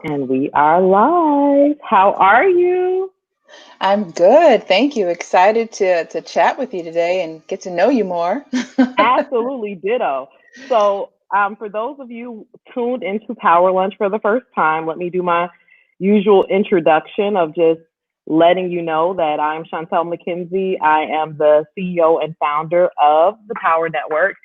And we are live. How are you? I'm good. Thank you. Excited to chat with you today and get to know you more. Absolutely ditto. So, for those of you tuned into Power Lunch for the first time, let me do my usual introduction of just letting you know that I'm Chantel McKenzie. I am the CEO and founder of the Power Network.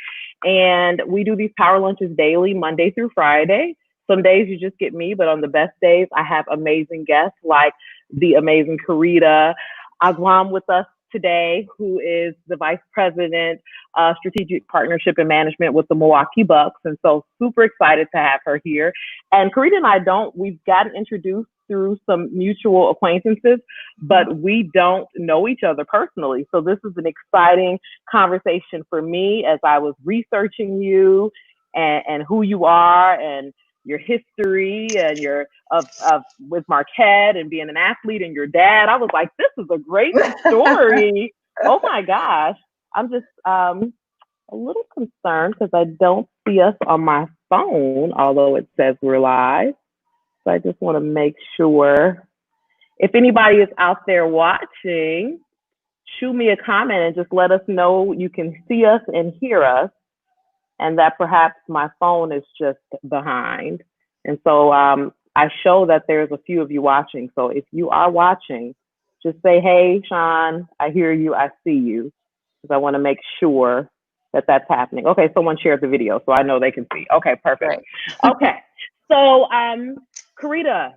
And we do these Power Lunches daily, Monday through Friday. Some days you just get me, but on the best days, I have amazing guests like the amazing Kareeda Chones-Aguam with us today, who is the Vice President, Strategic Partnership and Management with the Milwaukee Bucks. And so super excited to have her here. And Kareeda and I we've gotten introduced through some mutual acquaintances, but we don't know each other personally. So this is an exciting conversation for me as I was researching you and who you are and your history and your of with Marquette and being an athlete and your dad. I was like, this is a great story. Oh my gosh. I'm just a little concerned because I don't see us on my phone, although it says we're live. So I just want to make sure if anybody is out there watching, shoot me a comment and just let us know you can see us and hear us, and that perhaps my phone is just behind. And so I show that there's a few of you watching. So if you are watching, just say, hey, Sean, I hear you, I see you, because I want to make sure that that's happening. Okay, someone shared the video, so I know they can see. Okay, perfect. Right. Okay, so Kareeda,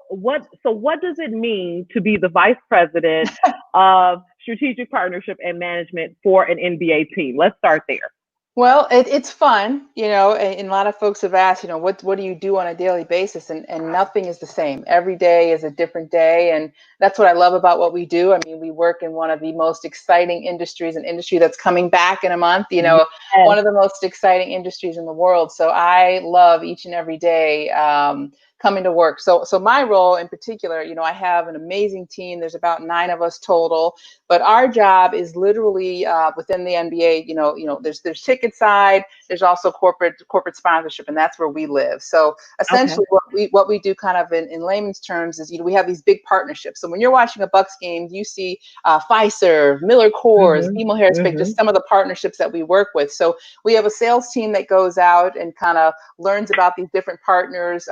what does it mean to be the vice president of strategic partnership and management for an NBA team? Let's start there. Well, it's fun, and a lot of folks have asked, what do you do on a daily basis? And nothing is the same. Every day is a different day. And that's what I love about what we do. I mean, we work in one of the most exciting industries, an industry that's coming back in a month, Yes. one of the most exciting industries in the world. So I love each and every day coming to work. So my role in particular, I have an amazing team. There's about 9 of us total. But our job is literally within the NBA. There's ticket side. There's also corporate sponsorship, and that's where we live. So Okay. essentially, what we do, kind of in layman's terms, is we have these big partnerships. So when you're watching a Bucks game, you see Pfizer, Miller Coors, Mhm. BMO Harris Bank, Mhm. just some of the partnerships that we work with. So we have a sales team that goes out and kind of learns about these different partners,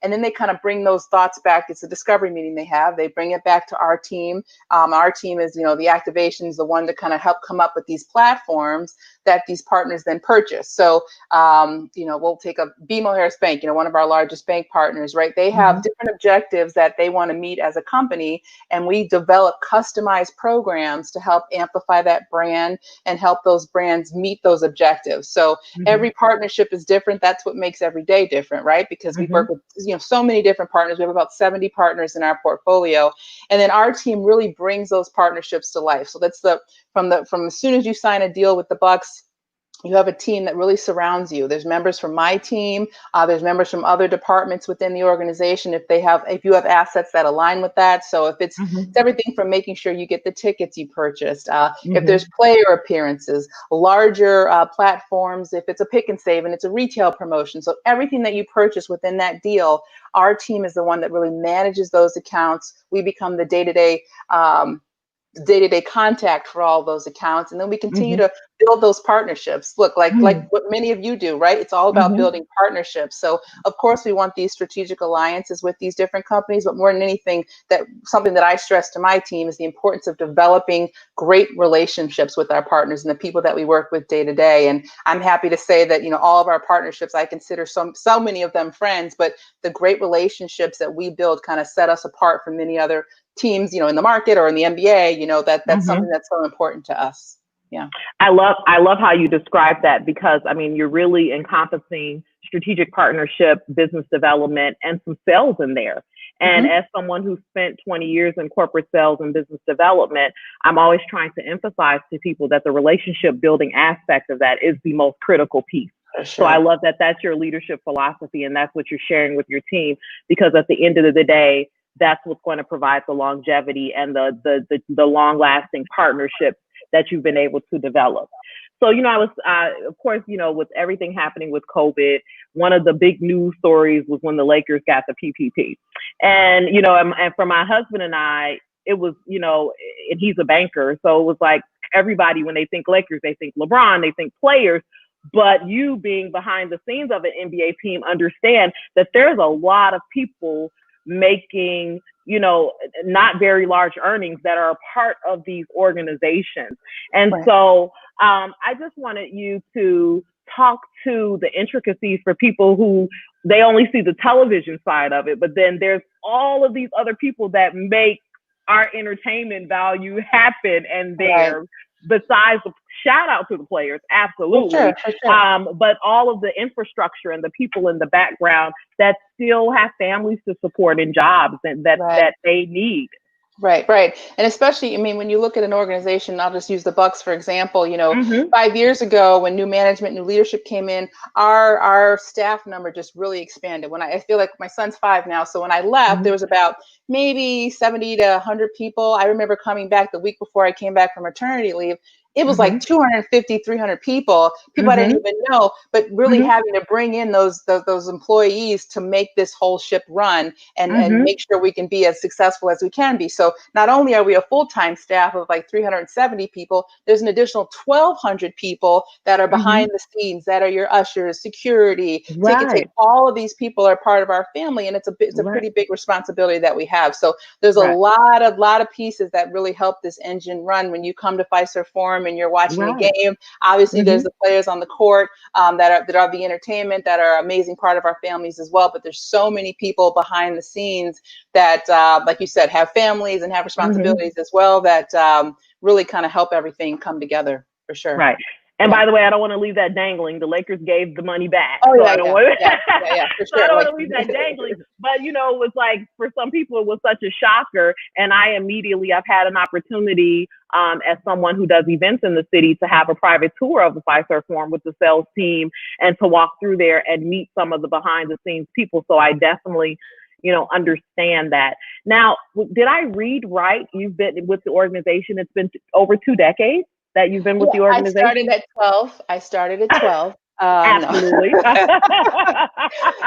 and then they kind of bring those thoughts back. It's a discovery meeting they have. They bring it back to our team. Our team is, the activations, the one to kind of help come up with these platforms that these partners then purchase. So, we'll take a BMO Harris Bank, one of our largest bank partners, right? They have Mhm. different objectives that they want to meet as a company, and we develop customized programs to help amplify that brand and help those brands meet those objectives. So Mhm. every partnership is different. That's what makes every day different, right? Because we work Mhm. with, so many different partners. We have about 70 partners in our portfolio. And then our team really brings those partnerships to life. So that's from as soon as you sign a deal with the Bucks, you have a team that really surrounds you. There's members from my team. There's members from other departments within the organization. If you have assets that align with that. So if it's Mhm. everything from making sure you get the tickets you purchased. If there's Mhm. player appearances, larger platforms. If it's a pick and save and it's a retail promotion. So everything that you purchase within that deal, our team is the one that really manages those accounts. We become the day-to-day contact for all those accounts, and then we continue Mhm. to build those partnerships. Look, like Mhm. what many of you do, right? It's all about Mhm. building partnerships. So of course we want these strategic alliances with these different companies, but more than anything, that something that I stress to my team is the importance of developing great relationships with our partners and the people that we work with day to day. And I'm happy to say that all of our partnerships, I consider so many of them friends, but the great relationships that we build kind of set us apart from many other teams, in the market or in the NBA, that's something Mhm. that's so important to us. Yeah. I love how you describe that because I mean you're really encompassing strategic partnership, business development, and some sales in there. And Mm-hmm. as someone who spent 20 years in corporate sales and business development, I'm always trying to emphasize to people that the relationship building aspect of that is the most critical piece. For So I sure. love that that's your leadership philosophy and that's what you're sharing with your team because at the end of the day, that's what's going to provide the longevity and the long lasting partnerships that you've been able to develop. So, I was, of course, with everything happening with COVID, one of the big news stories was when the Lakers got the PPP. And, and for my husband and I, it was, and he's a banker. So it was like everybody, when they think Lakers, they think LeBron, they think players. But you being behind the scenes of an NBA team understand that there's a lot of people making, not very large earnings that are a part of these organizations. And so I just wanted you to talk to the intricacies for people who they only see the television side of it, but then there's all of these other people that make our entertainment value happen and there. Besides the shout out to the players, absolutely. For sure. But all of the infrastructure and the people in the background that still have families to support and jobs and that they need. Right. And especially, I mean, when you look at an organization, I'll just use the Bucks, for example, 5 years ago when new management, new leadership came in, our staff number just really expanded. When I feel like my son's 5 now. So when I left, there was about maybe 70 to 100 people. I remember coming back the week before I came back from maternity leave. It was like 250, 300 people I didn't even know, but really having to bring in those employees to make this whole ship run and make sure we can be as successful as we can be. So not only are we a full-time staff of like 370 people, there's an additional 1,200 people that are behind the scenes, that are your ushers, security, ticket. All of these people are part of our family, and it's a pretty big responsibility that we have. So there's a lot of pieces that really help this engine run when you come to Fiserv Forum and you're watching a game. Obviously, there's the players on the court that are the entertainment, that are an amazing part of our families as well. But there's so many people behind the scenes that, like you said, have families and have responsibilities as well that really kind of help everything come together, for sure. Right. And by the way, I don't want to leave that dangling. The Lakers gave the money back. Oh, so yeah, I don't want to, for so sure. I don't want to leave that dangling. But, it was like, for some people, it was such a shocker. And I've had an opportunity as someone who does events in the city to have a private tour of the Fiserv Forum with the sales team and to walk through there and meet some of the behind the scenes people. So I definitely understand that. Now, did I read right? You've been with the organization. It's been over 2 decades that you've been with the organization? I started at 12. Absolutely. No.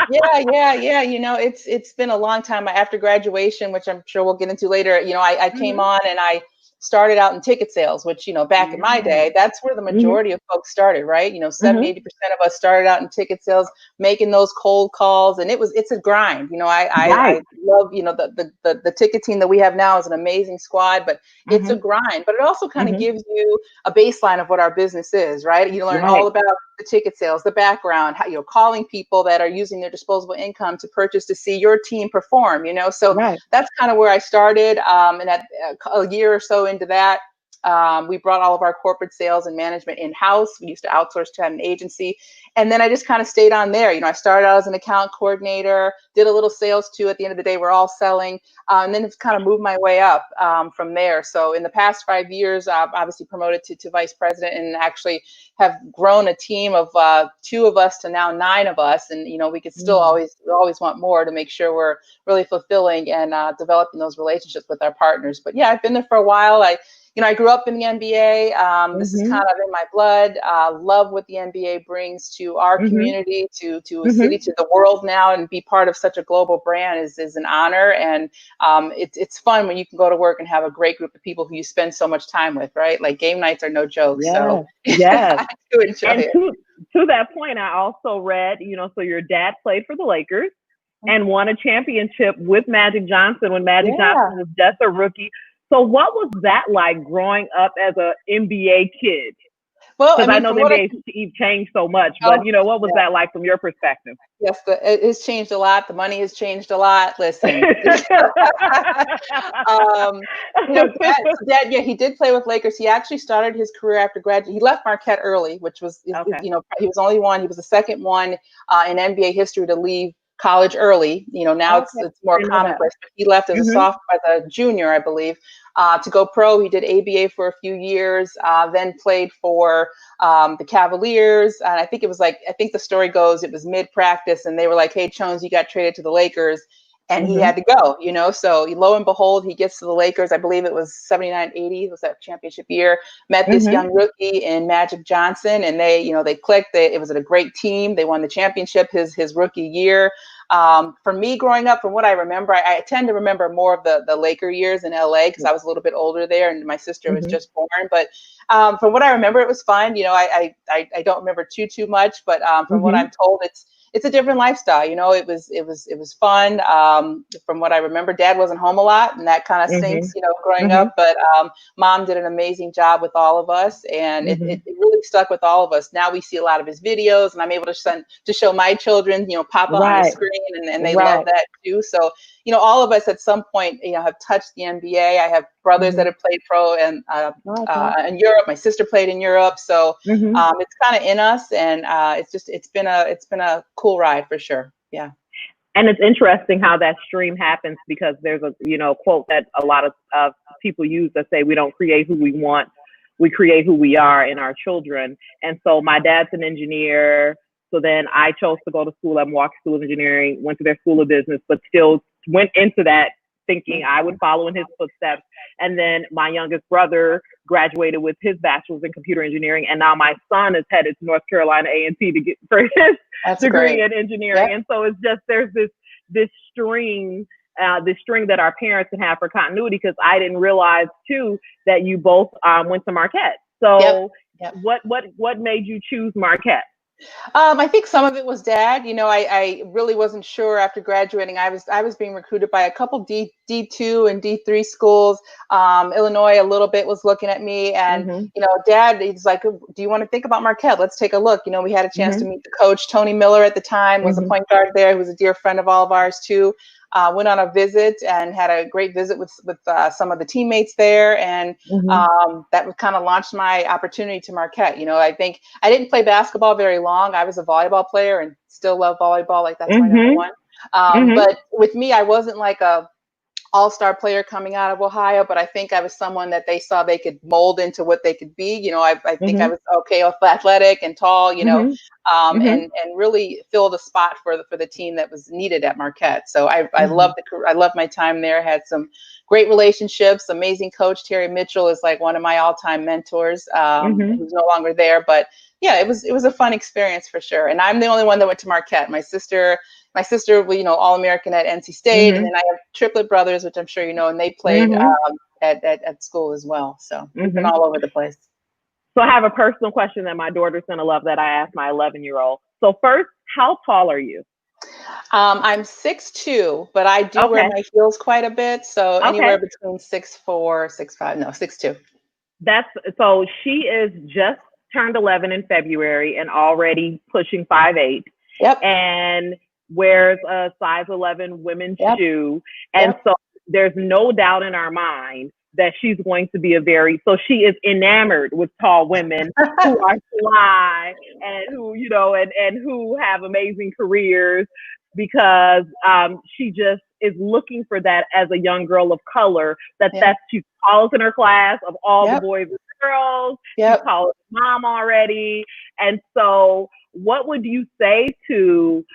Yeah. It's been a long time after graduation, which I'm sure we'll get into later. I came on and I started out in ticket sales, which, back in my day, that's where the majority of folks started, right? 70, 80% of us started out in ticket sales, making those cold calls. And it's a grind. I love, the ticket team that we have now is an amazing squad, but it's a grind. But it also kind of gives you a baseline of what our business is, right? You learn all about the ticket sales, the background, how calling people that are using their disposable income to purchase to see your team perform, So that's kind of where I started. And at a year or so into that, we brought all of our corporate sales and management in-house. We used to outsource to an agency. And then I just kind of stayed on there. I started out as an account coordinator, did a little sales too. At the end of the day, we're all selling. And then it's kind of moved my way up from there. So in the past 5 years, I've obviously promoted to vice president and actually have grown a team of 2 of us to now 9 of us. And, we could still always want more to make sure we're really fulfilling and developing those relationships with our partners. But yeah, I've been there for a while. I grew up in the NBA. This is kind of in my blood. Love what the NBA brings to our community, to a city, to the world now, and be part of such a global brand is an honor. And it's fun when you can go to work and have a great group of people who you spend so much time with, right? Like game nights are no joke. So I do enjoy it. To that point, I also read, so your dad played for the Lakers and won a championship with Magic Johnson when Magic Johnson was just a rookie. So what was that like growing up as an NBA kid? Well, because I know the NBA changed so much, but what was that like from your perspective? Yes, it has changed a lot. The money has changed a lot. Listen, Dad, he did play with Lakers. He actually started his career after graduate. He left Marquette early, which was, he was only one. He was the second one in NBA history to leave college early. Now it's more commonplace. But he left as a sophomore, as a junior, I believe, to go pro. He did ABA for a few years, then played for the Cavaliers. And I think the story goes, it was mid-practice and they were like, "Hey, Chones, you got traded to the Lakers." and he had to go, you know, so lo and behold, he gets to the Lakers. I believe it was 79-80 was that championship year, met this young rookie in Magic Johnson, and they, you know, they clicked. It was a great team. They won the championship his rookie year. For me growing up, from what I remember, I tend to remember more of the Laker years in LA because I was a little bit older there and my sister was just born. But from what I remember, it was fun. You know, I don't remember too much, but from what I'm told, it's a different lifestyle. You know, it was fun. From what I remember, Dad wasn't home a lot, and that kind of stinks, you know, growing up. But Mom did an amazing job with all of us, and it really stuck with all of us. Now we see a lot of his videos, and I'm able to show my children, you know, Papa on the screen, and they love that too. So, you know, all of us at some point, you know, have touched the NBA. I have brothers that have played pro and in Europe. My sister played in Europe, so it's kind of in us, and it's been a cool ride for sure. Yeah. And it's interesting how that stream happens, because there's a, you know, quote that a lot of people use that say, we don't create who we want, we create who we are in our children. And so my dad's an engineer. So then I chose to go to school at Milwaukee School of Engineering, went to their School of Business, but still went into that thinking I would follow in his footsteps. And then my youngest brother graduated with his bachelor's in computer engineering, and now my son is headed to North Carolina A&T to get for his degree in engineering. And so it's just, there's this string that our parents can have for continuity, because I didn't realize too that you both went to Marquette. So what made you choose Marquette? I think some of it was Dad. You know, I really wasn't sure after graduating. I was being recruited by a couple D2 and D3 schools. Illinois a little bit was looking at me, and you know, Dad, he's like, "Do you want to think about Marquette? Let's take a look." You know, we had a chance to meet the coach. Tony Miller at the time was a point guard there, who was a dear friend of all of ours too. Went on a visit and had a great visit with some of the teammates there, and that kind of launched my opportunity to Marquette. You know, I think I didn't play basketball very long. I was a volleyball player and still love volleyball. Like, that's my number one. But with me, I wasn't like a all-star player coming out of Ohio, but I think I was someone that they saw they could mold into what they could be. You know, I think I was okay, athletic and tall, you know, and really filled a spot for the team that was needed at Marquette. So I loved my time there. Had some great relationships. Amazing coach Terry Mitchell is like one of my all-time mentors. Who's no longer there, but yeah, it was a fun experience for sure. And I'm the only one that went to Marquette. My sister, you know, All-American at NC State, and then I have triplet brothers, which I'm sure you know, and they played at school as well. So we've been all over the place. So I have a personal question that my daughter's gonna love that I asked my 11-year-old. So first, how tall are you? I'm 6'2", but I do wear my heels quite a bit, so anywhere between 6'4", 6'5", no, 6'2". So she is just turned 11 in February and already pushing 5'8". Yep. And wears a size 11 women's shoe. And so there's no doubt in our mind that she's going to be so she is enamored with tall women who are fly and who, you know, and who have amazing careers, because she just is looking for that as a young girl of color, she's tallest in her class of all the boys and girls. She's tallest mom already. And so what would you say to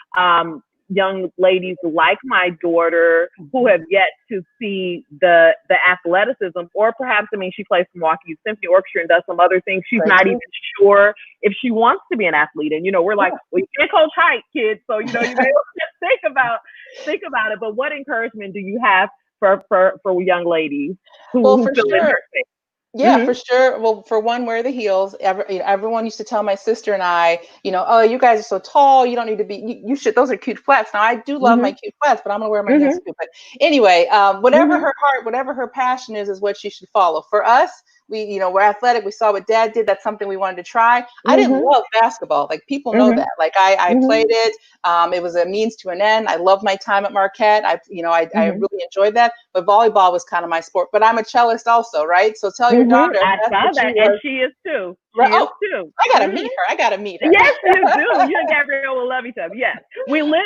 young ladies like my daughter who have yet to see the athleticism, or perhaps, I mean, she plays Milwaukee Symphony Orchestra and does some other things. She's not even sure if she wants to be an athlete. And, you know, we're like, well, you can't coach height, kids. So, you know, you may think about it. But what encouragement do you have for young ladies who feel in her space? Yeah, for sure. Well, for one, wear the heels. Everyone used to tell my sister and I, you know, oh, you guys are so tall. You don't need to be, you should, those are cute flats. Now, I do love my cute flats, but I'm going to wear my heels too. But anyway, whatever her heart, whatever her passion is what she should follow. For us, we're athletic. We saw what Dad did. That's something we wanted to try. I didn't love basketball. Like, people know that. Like, I played it. It was a means to an end. I loved my time at Marquette. I really enjoyed that. But volleyball was kind of my sport. But I'm a cellist also, right? So tell your daughter. I saw that, and she is too. She is too. I gotta meet her. Yes, you do. You and Gabrielle will love each other. Yes, we live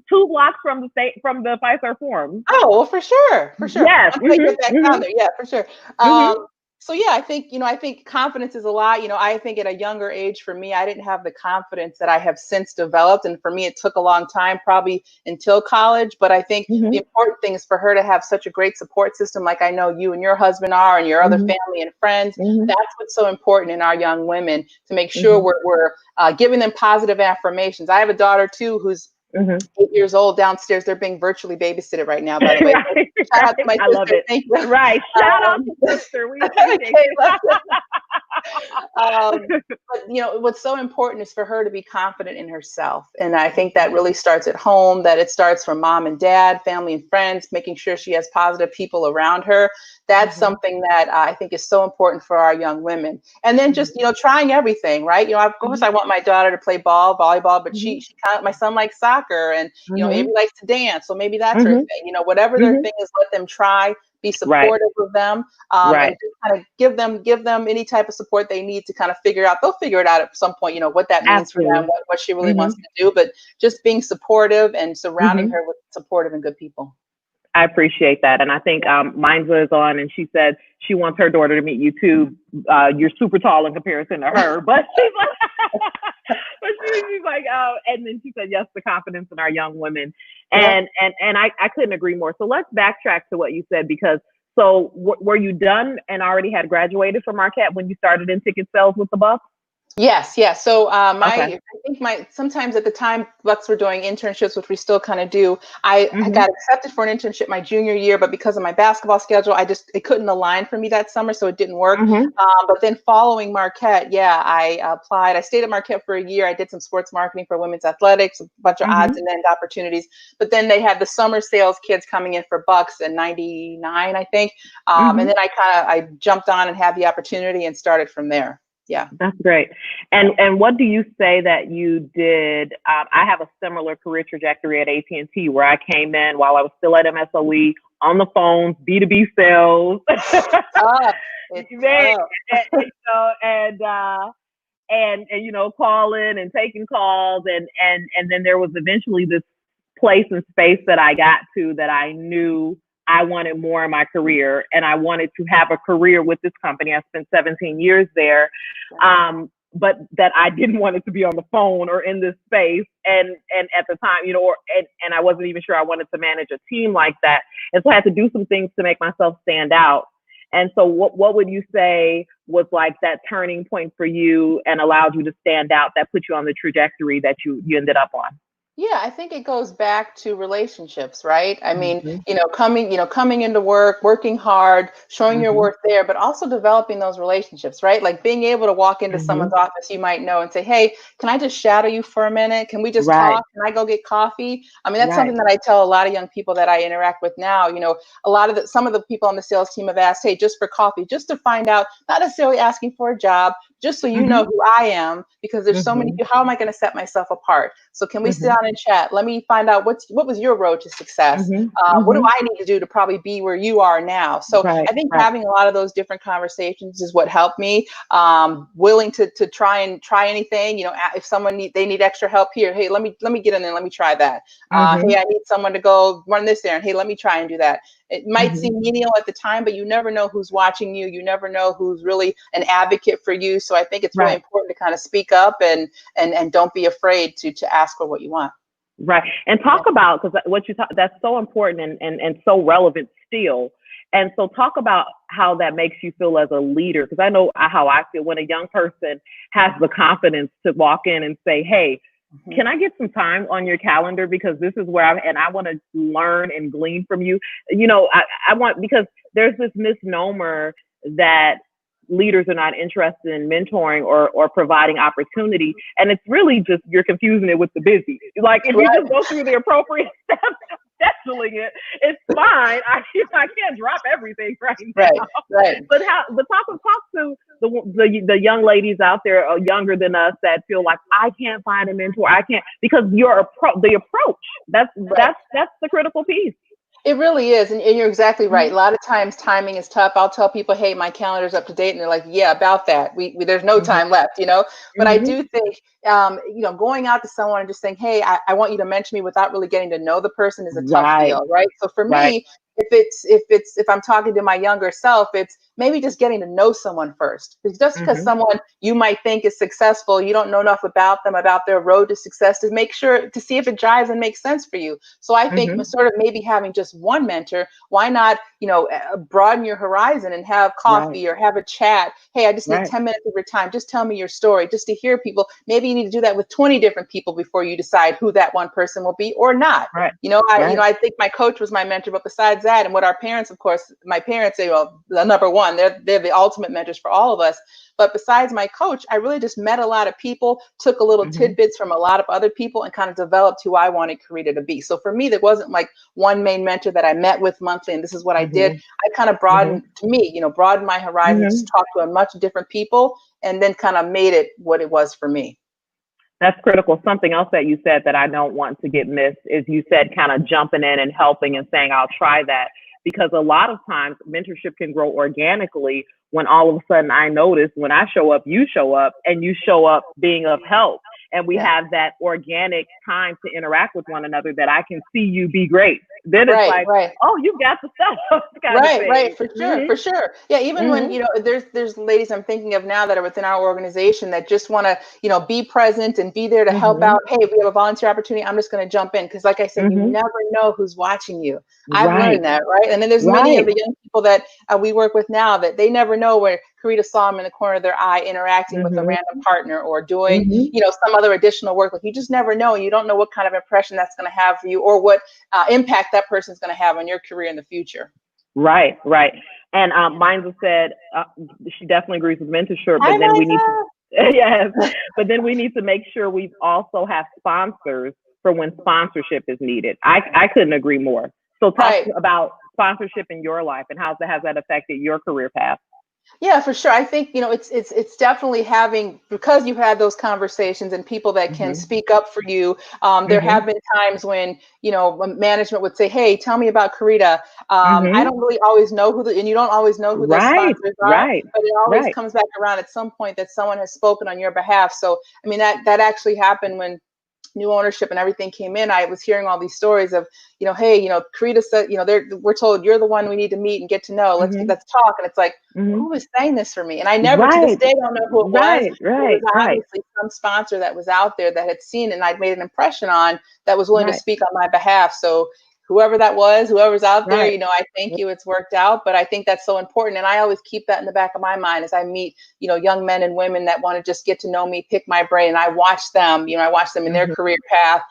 2 blocks from the Fiserv Forum. Oh, well, for sure. Yes, I'm gonna get back down there. Yeah, for sure. So yeah, I think confidence is a lot. I think at a younger age, for me, I didn't have the confidence that I have since developed. And for me, it took a long time, probably until college. But I think Mm-hmm. the important thing is for her to have such a great support system, like I know you and your husband are, and your other Mm-hmm. family and friends. Mm-hmm. That's what's so important in our young women, to make sure Mm-hmm. we're giving them positive affirmations. I have a daughter too who's Mm-hmm. 8 years old downstairs. They're being virtually babysitted right now, by the way. So Right, shout out to right. my I love sister. it. Thank you. Right. Shout out to sister. We appreciate Kayla. you. But what's so important is for her to be confident in herself, and I think that really starts at home. That it starts from mom and dad, family and friends, making sure she has positive people around her. That's something that I think is so important for our young women. And then just trying everything, right? Of course, I want my daughter to play ball, volleyball, but Mm-hmm. my son likes soccer, and Mm-hmm. Avery likes to dance, so maybe that's her Mm-hmm. thing. Whatever their Mm-hmm. thing is, let them try. Be Right. supportive of them, and Right. just kind of give them any type of support they need to kind of figure out. They'll figure it out at some point, what that means for them, Absolutely. what she really Mm-hmm. wants to do. But just being supportive and surrounding Mm-hmm. her with supportive and good people. I appreciate that. And I think mine was on, and she said she wants her daughter to meet you too. You're super tall in comparison to her, but she's like, she's like, and then she said, yes, the confidence in our young women. And I couldn't agree more. So let's backtrack to what you said, because so were you done and already had graduated from Marquette when you started in ticket sales with the Bucks? Yes, yes. So Okay. I think sometimes at the time Bucks were doing internships, which we still kind of do. I Mm-hmm. got accepted for an internship my junior year, but because of my basketball schedule, it couldn't align for me that summer, so it didn't work. Mm-hmm. But then following Marquette, yeah, I applied. I stayed at Marquette for a year. I did some sports marketing for women's athletics, a bunch of Mm-hmm. odds and end opportunities. But then they had the summer sales kids coming in for Bucks in '99, I think. Mm-hmm. And then I jumped on and had the opportunity and started from there. Yeah. That's great. And what do you say that you did? I have a similar career trajectory at AT&T, where I came in while I was still at MSOE on the phones, B2B sales. It's Very, tough. and calling and taking calls, and then there was eventually this place and space that I got to that I knew I wanted more in my career, and I wanted to have a career with this company. I spent 17 years there, but that I didn't want it to be on the phone or in this space. And at the time, and I wasn't even sure I wanted to manage a team like that. And so I had to do some things to make myself stand out. And so what would you say was like that turning point for you and allowed you to stand out, that put you on the trajectory that you ended up on? Yeah, I think it goes back to relationships, right? I mean, Mm-hmm. coming into work, working hard, showing your Mm-hmm. worth there, but also developing those relationships, right? Like being able to walk into Mm-hmm. someone's office you might know and say, "Hey, can I just shadow you for a minute? Can we just Right. talk? Can I go get coffee?" I mean, that's Right. something that I tell a lot of young people that I interact with now. Some of the people on the sales team have asked, "Hey, just for coffee, just to find out, not necessarily asking for a job, just so you Mm-hmm. know who I am, because there's so many Mm-hmm. people. How am I going to set myself apart? So can we sit Mm-hmm. down and chat? Let me find out what was your road to success. Mm-hmm. What do Mm-hmm. I need to do to probably be where you are now?" So Right. I think Right. having a lot of those different conversations is what helped me. Willing to try anything. If they need extra help here, hey, let me get in there. Let me try that. Mm-hmm. Hey, I need someone to go run this errand. Hey, let me try and do that. It might Mm-hmm. seem menial at the time, but you never know who's watching you. You never know who's really an advocate for you. So I think it's really Right. important to kind of speak up and don't be afraid to ask for what you want. Right. And talk about, because what you talk, that's so important and so relevant still. And so talk about how that makes you feel as a leader, because I know how I feel when a young person has the confidence to walk in and say, hey, can I get some time on your calendar? Because this is where I want to learn and glean from you. I want, because there's this misnomer that leaders are not interested in mentoring or providing opportunity. And it's really just, you're confusing it with the busy. Like if you just go through the appropriate steps, scheduling it, it's fine. I can't drop everything right now. Right. But talk to the young ladies out there younger than us that feel like I can't find a mentor. I can't, because the approach. That's the critical piece. It really is. And you're exactly right. Mm-hmm. A lot of times timing is tough. I'll tell people, hey, my calendar's up to date. And they're like, yeah, about that. There's no time left. But I do think, going out to someone and just saying, hey, I want you to mention me without really getting to know the person is a tough Right. deal. Right. So for Right. me, if I'm talking to my younger self, it's maybe just getting to know someone first. Because just because someone you might think is successful, you don't know enough about them, about their road to success, to make sure to see if it jives and makes sense for you. So I think sort of maybe having just one mentor, why not, broaden your horizon and have coffee or have a chat. Hey, I just need 10 minutes of your time. Just tell me your story, just to hear people. Maybe you need to do that with 20 different people before you decide who that one person will be or not. I think my coach was my mentor, but besides that, and what our parents, of course, my parents say, well, the number one, they're the ultimate mentors for all of us. But besides my coach, I really just met a lot of people, took a little tidbits from a lot of other people, and kind of developed who I wanted Kareeda to be. So for me, there wasn't like one main mentor that I met with monthly, and this is what I did. I kind of broadened, broadened my horizons, just talked to a much different people, and then kind of made it what it was for me. That's critical. Something else that you said that I don't want to get missed is you said kind of jumping in and helping and saying, I'll try that. Because a lot of times mentorship can grow organically when all of a sudden I notice when I show up, you show up, and you show up being of help. And we have that organic time to interact with one another that I can see you be great. Then it's oh, you got the stuff. Right, for sure, for sure. Yeah, even when, there's ladies I'm thinking of now that are within our organization that just want to, be present and be there to help out. Hey, we have a volunteer opportunity. I'm just going to jump in. Because like I said, you never know who's watching you. I've learned that, right? And then there's many of the young people that we work with now that they never know where Kareeda saw them in the corner of their eye interacting with a random partner or doing, some other additional work. Like you just never know. You don't know what kind of impression that's going to have for you or what impact that person's going to have on your career in the future. Right. And Minza said she definitely agrees with mentorship, but then we need to, but then we need to make sure we also have sponsors for when sponsorship is needed. I couldn't agree more. So talk about sponsorship in your life and how has that affected your career path? Yeah, for sure. I think, it's definitely having, because you've had those conversations and people that can speak up for you. There have been times when, management would say, hey, tell me about Kareeda. I don't really always know and you don't always know who those sponsors are, but it always comes back around at some point that someone has spoken on your behalf. So, I mean, that actually happened when new ownership and everything came in. I was hearing all these stories of, hey, Kareeda said, we're told you're the one we need to meet and get to know. Let's talk. And it's like, who is saying this for me? And I never to this day don't know who it was. It was obviously some sponsor that was out there that had seen and I'd made an impression on that was willing to speak on my behalf. So whoever's out there, I thank you, it's worked out. But I think that's so important. And I always keep that in the back of my mind as I meet, young men and women that want to just get to know me, pick my brain. And I watch them, in their career path.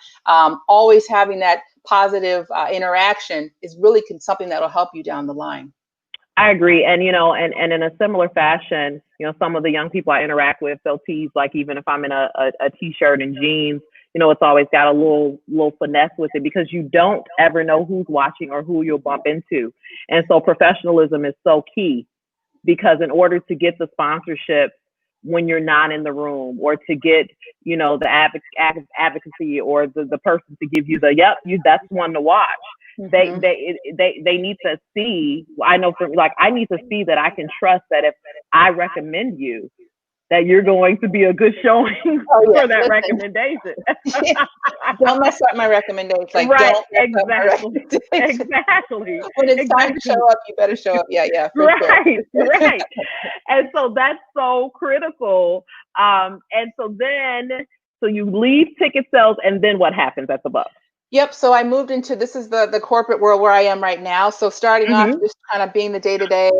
Always having that positive interaction is really something that'll help you down the line. I agree. And, and in a similar fashion, some of the young people I interact with, they'll tease, like, even if I'm in a t-shirt and jeans, it's always got a little finesse with it because you don't ever know who's watching or who you'll bump into. And so professionalism is so key because in order to get the sponsorship when you're not in the room or to get, the advocacy or the person to give you that's one to watch. They need to see, I know I need to see that I can trust that if I recommend you, that you're going to be a good showing for that recommendation. Don't mess up my recommendation. Like, don't mess up my recommendation. Exactly. When it's time to show up, you better show up. Yeah. Right. And so that's so critical. And so you leave ticket sales, and then what happens at the Bucks? Yep. So I moved into, this is the corporate world where I am right now. So starting off just kind of being the day-to-day,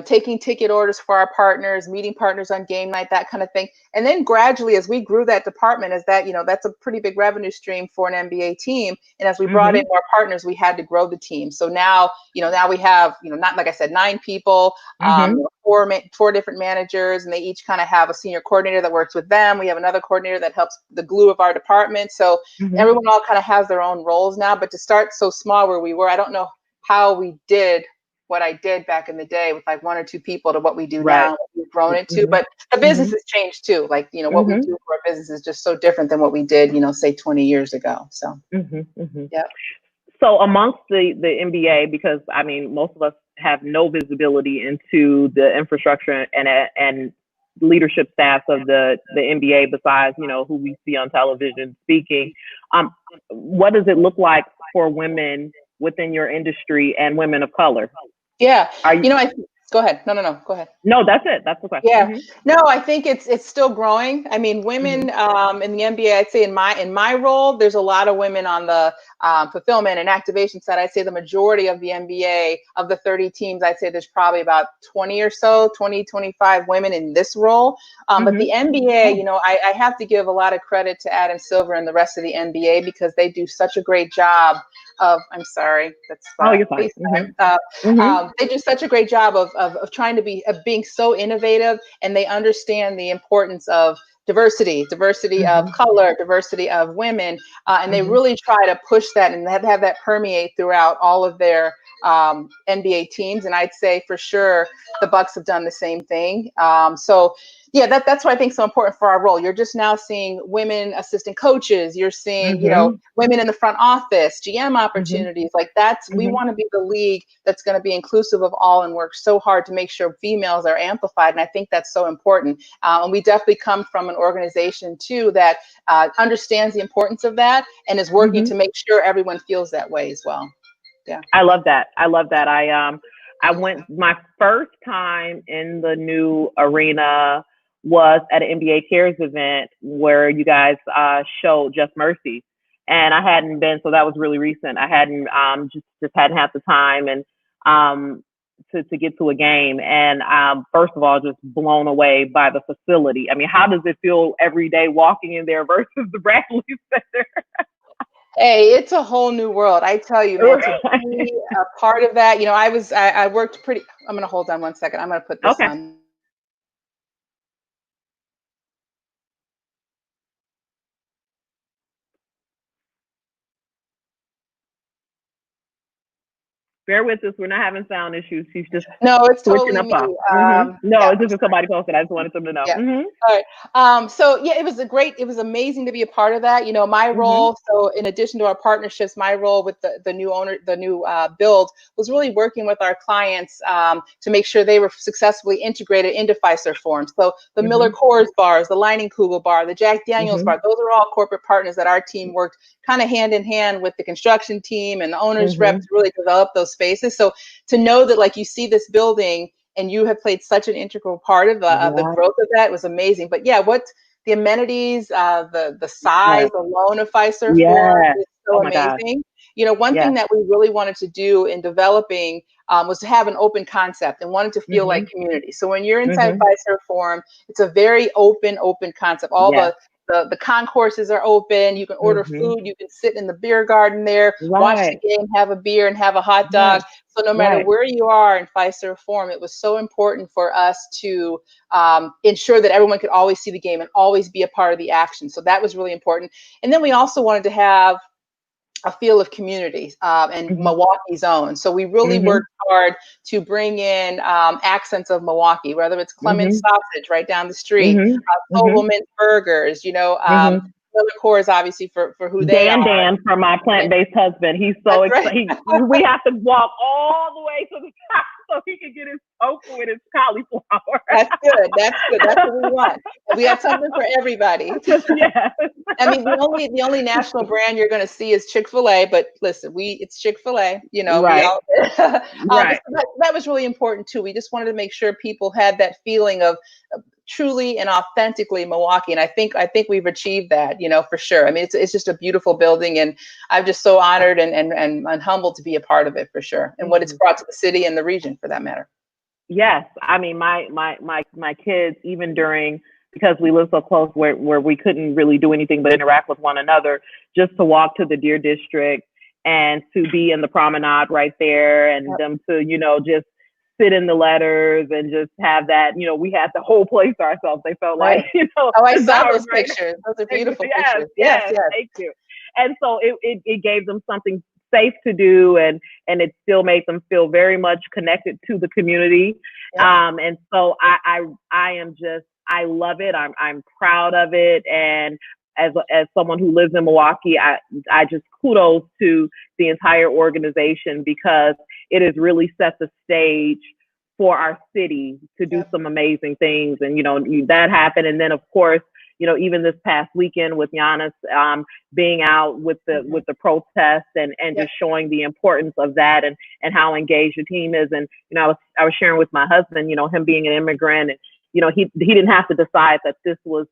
taking ticket orders for our partners, meeting partners on game night, that kind of thing. And then gradually, as we grew that department, that's a pretty big revenue stream for an MBA team. And as we brought in more partners, we had to grow the team. So now we have, not like I said, 9 people, 4 different managers, and they each kind of have a senior coordinator that works with them. We have another coordinator that helps the glue of our department. So everyone all kind of has their own roles now, but to start so small where we were, I don't know how we did what I did back in the day with like 1 or 2 people to what we do now, we've grown it to, but the business has changed too. Like, what we do for our business is just so different than what we did, say 20 years ago. So, yeah. So amongst the MBA, because I mean, most of us have no visibility into the infrastructure and leadership staff of the MBA besides, who we see on television speaking. What does it look like for women within your industry and women of color? Yeah. Are you, Go ahead. No, go ahead. no, that's it. That's the question. Yeah, Mm-hmm. no, I think it's still growing. I mean, women in the NBA, I'd say in my role, there's a lot of women on the fulfillment and activation side. I'd say the majority of the NBA, of the 30 teams, I'd say there's probably about 20 or so, 20, 25 women in this role. But the NBA, you know, I have to give a lot of credit to Adam Silver and the rest of the NBA because they do such a great job of, I'm sorry, that's you're fine. they do such a great job of trying to of being so innovative, and they understand the importance of diversity of color, diversity of women, and they really try to push that and have that permeate throughout all of their NBA teams. And I'd say for sure the Bucks have done the same thing. So yeah, that's what I think is so important for our role. You're just now seeing women assistant coaches. You're seeing, you know, women in the front office, GM opportunities. Like that's, we want to be the league that's going to be inclusive of all and work so hard to make sure females are amplified. And I think that's so important. And we definitely come from an organization too that understands the importance of that and is working to make sure everyone feels that way as well. Yeah. I love that. I went my first time in the new arena was at an NBA Cares event where you guys showed Just Mercy, and I hadn't been, so that was really recent. I hadn't just hadn't had the time and to get to a game, and first of all, just blown away by the facility. I mean, how does it feel every day walking in there versus the Bradley Center? Hey, it's a whole new world. I tell you, man, to be a part of that, you know, I worked pretty, I'm going to hold on one second. I'm going to put this on. Bear with us. We're not having sound issues. She's just it's switching totally up. me. No, it's just somebody posted. I just wanted them to know. Yeah. All right. So yeah, it was amazing to be a part of that. You know, my role. So in addition to our partnerships, my role with the new owner, the new build was really working with our clients to make sure they were successfully integrated into Fiserv forms. So the Miller Coors bars, the Lining Kugel bar, the Jack Daniels bar, those are all corporate partners that our team worked kind of hand in hand with the construction team and the owners rep to really develop those spaces. So to know that like you see this building and you have played such an integral part of the growth of that was amazing. But yeah, what the amenities, the size alone of Fiserv is so amazing. God. You know, one thing that we really wanted to do in developing was to have an open concept and wanted to feel like community. So when you're inside Fiserv Forum, it's a very open concept. All the concourses are open. You can order food. You can sit in the beer garden there, watch the game, have a beer, and have a hot dog. So no matter where you are in Fiserv Forum, it was so important for us to ensure that everyone could always see the game and always be a part of the action. So that was really important. And then we also wanted to have a feel of community and Milwaukee's own. So we really worked hard to bring in accents of Milwaukee, whether it's Clement's sausage right down the street, Sobelman's burgers, you know, Miller Coors, obviously for who they are. Dan from my plant-based husband. He's so excited. We have to walk all the way to the top so he can get his tofu and his cauliflower. That's good. That's what we want. We have something for everybody. I mean, the only national brand you're going to see is Chick-fil-A, but listen, it's Chick-fil-A, you know. That was really important too. We just wanted to make sure people had that feeling of truly and authentically Milwaukee. And I think we've achieved that, you know, for sure. I mean, it's just a beautiful building, and I'm just so honored and humbled to be a part of it for sure. And what it's brought to the city and the region for that matter. Yes. I mean, my kids, even during, because we live so close where we couldn't really do anything but interact with one another, just to walk to the Deer District and to be in the promenade right there and them to, you know, just sit in the letters and just have that, you know, we had the whole place to ourselves. They felt like, you know. Oh, I saw those pictures. Those are beautiful pictures. Yes. Thank you. And so it gave them something safe to do, and it still made them feel very much connected to the community. And so I love it. I'm proud of it. And as someone who lives in Milwaukee, I just kudos to the entire organization, because it has really set the stage for our city to do some amazing things. And, you know, that happened. And then, of course, even this past weekend with Giannis, being out with the protest and just showing the importance of that and how engaged the team is. And, I was sharing with my husband, him being an immigrant, and, he didn't have to decide that this was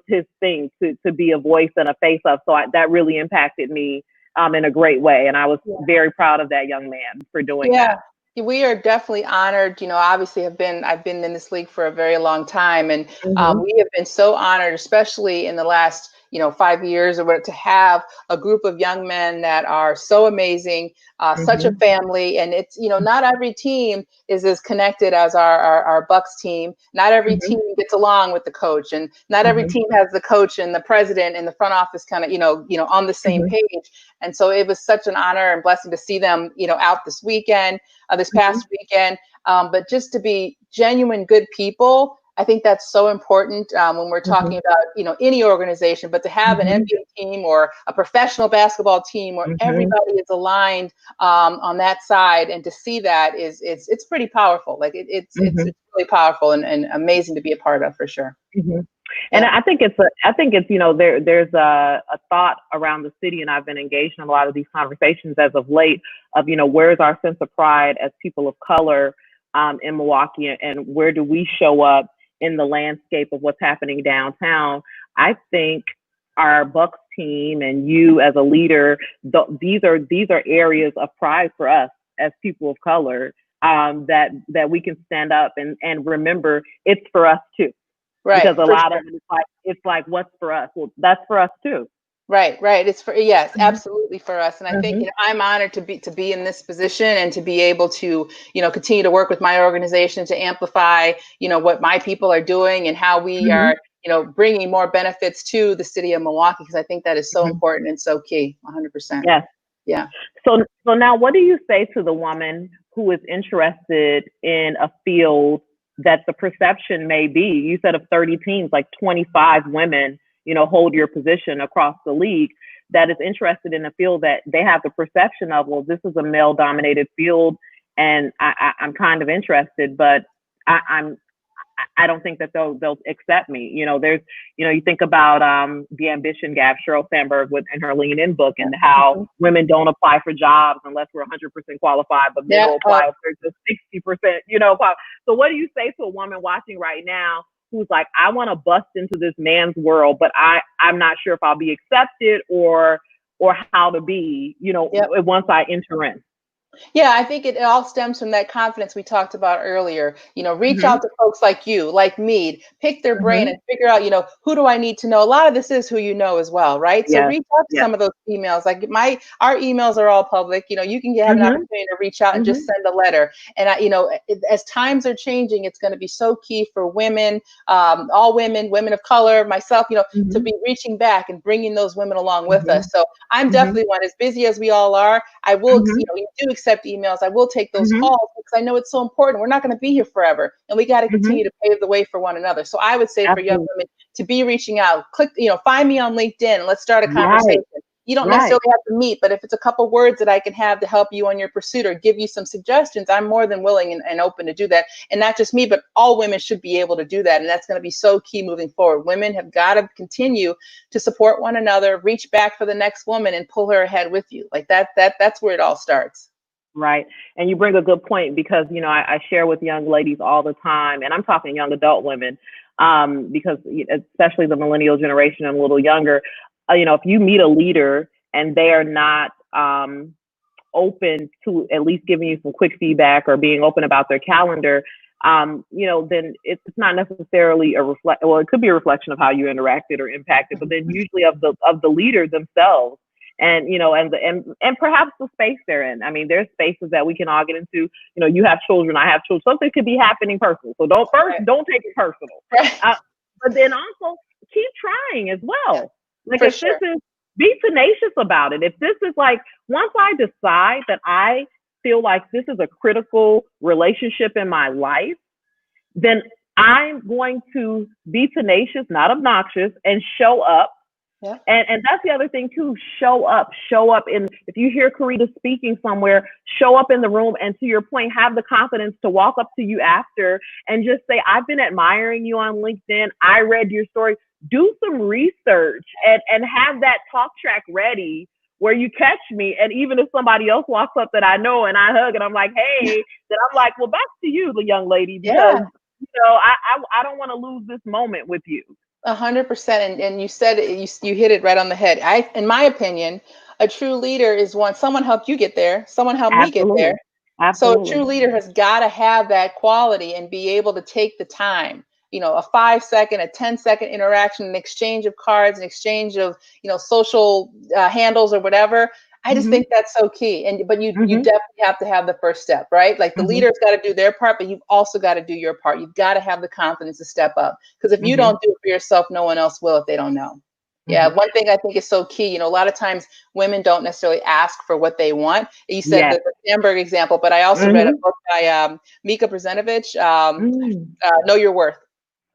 his thing to be a voice and a face of. So that really impacted me in a great way. And I was very proud of that young man for doing that. We are definitely honored. Obviously I've been in this league for a very long time, and we have been so honored, especially in the last 5 years or whatever, to have a group of young men that are so amazing, such a family. And it's, not every team is as connected as our Bucks team. Not every team gets along with the coach, and not every team has the coach and the president and the front office kind of, on the same page. And so it was such an honor and blessing to see them, out this weekend, this past weekend. But just to be genuine, good people, I think that's so important when we're talking about, any organization, but to have an NBA team or a professional basketball team where everybody is aligned on that side, and to see that it's pretty powerful. Like it's really powerful and amazing to be a part of, for sure. And I think it's there's a thought around the city, and I've been engaged in a lot of these conversations as of late of, where's our sense of pride as people of color in Milwaukee, and where do we show up in the landscape of what's happening downtown. I think our Bucks team and you as a leader, these are areas of pride for us as people of color, that we can stand up and remember it's for us too. Right. Because a lot of it's like, what's for us? Well, that's for us too. Right. It's for, yes, absolutely for us. And I think I'm honored to be in this position and to be able to, continue to work with my organization to amplify, what my people are doing and how we are, bringing more benefits to the city of Milwaukee, because I think that is so important and so key. 100%. Yes. Yeah. So now what do you say to the woman who is interested in a field that the perception may be, you said of 30 teams, like 25 women, hold your position across the league, that is interested in a field that they have the perception of, well, this is a male dominated field and I'm kind of interested, but I don't think that they'll accept me. There's, you think about The Ambition gap, Sheryl Sandberg in her Lean In book, and how women don't apply for jobs unless we're 100% qualified, but men will apply for just 60%, So what do you say to a woman watching right now who's like, I want to bust into this man's world, but I'm not sure if I'll be accepted or how to be, once I enter in? Yeah, I think it all stems from that confidence we talked about earlier. Reach out to folks like you, like me, pick their brain and figure out, who do I need to know? A lot of this is who you know as well, right? So reach out to some of those emails. Like our emails are all public. You can have an opportunity to reach out and just send a letter. And as times are changing, it's going to be so key for women, all women of color, myself, to be reaching back and bringing those women along with us. So I'm definitely one, as busy as we all are. I will, you do accept emails. I will take those calls because I know it's so important. We're not going to be here forever, and we got to continue to pave the way for one another. So I would say for young women to be reaching out, click, find me on LinkedIn and let's start a conversation. You don't necessarily have to meet, but if it's a couple words that I can have to help you on your pursuit or give you some suggestions, I'm more than willing and open to do that. And not just me, but all women should be able to do that. And that's going to be so key moving forward. Women have got to continue to support one another, reach back for the next woman and pull her ahead with you. Like that's where it all starts. Right. And you bring a good point because, I share with young ladies all the time, and I'm talking young adult women, because especially the millennial generation and a little younger, if you meet a leader and they are not open to at least giving you some quick feedback or being open about their calendar, then it's not necessarily it could be a reflection of how you interacted or impacted, but then usually of the leader themselves. And, and perhaps the space they're in. I mean, there's spaces that we can all get into. You have children, I have children. Something could be happening personal. So don't take it personal. But then also keep trying as well. Like this is, be tenacious about it. If this is like, once I decide that I feel like this is a critical relationship in my life, then I'm going to be tenacious, not obnoxious, and show up. Yeah. And that's the other thing too, show up in, if you hear Kareeda speaking somewhere, show up in the room, and to your point, have the confidence to walk up to you after and just say, I've been admiring you on LinkedIn. I read your story. do some research and have that talk track ready where you catch me. And even if somebody else walks up that I know and I hug and I'm like, hey, then I'm like, well, back to you, the young lady, because, I don't want to lose this moment with you. 100%. And you said it, you hit it right on the head. In my opinion, a true leader is someone helped you get there. Someone helped me get there. Absolutely. So a Absolutely. true leader has got to have that quality and be able to take the time, a 5-second, a 10-second interaction, an exchange of cards, an exchange of, social handles or whatever. I just think that's so key. But you definitely have to have the first step, right? Like the leader's got to do their part, but you've also got to do your part. You've got to have the confidence to step up, because if you don't do it for yourself, no one else will if they don't know. Yeah, one thing I think is so key, a lot of times women don't necessarily ask for what they want. You said the Sandberg example, but I also read a book by Mika Brzezinowicz, Know Your Worth.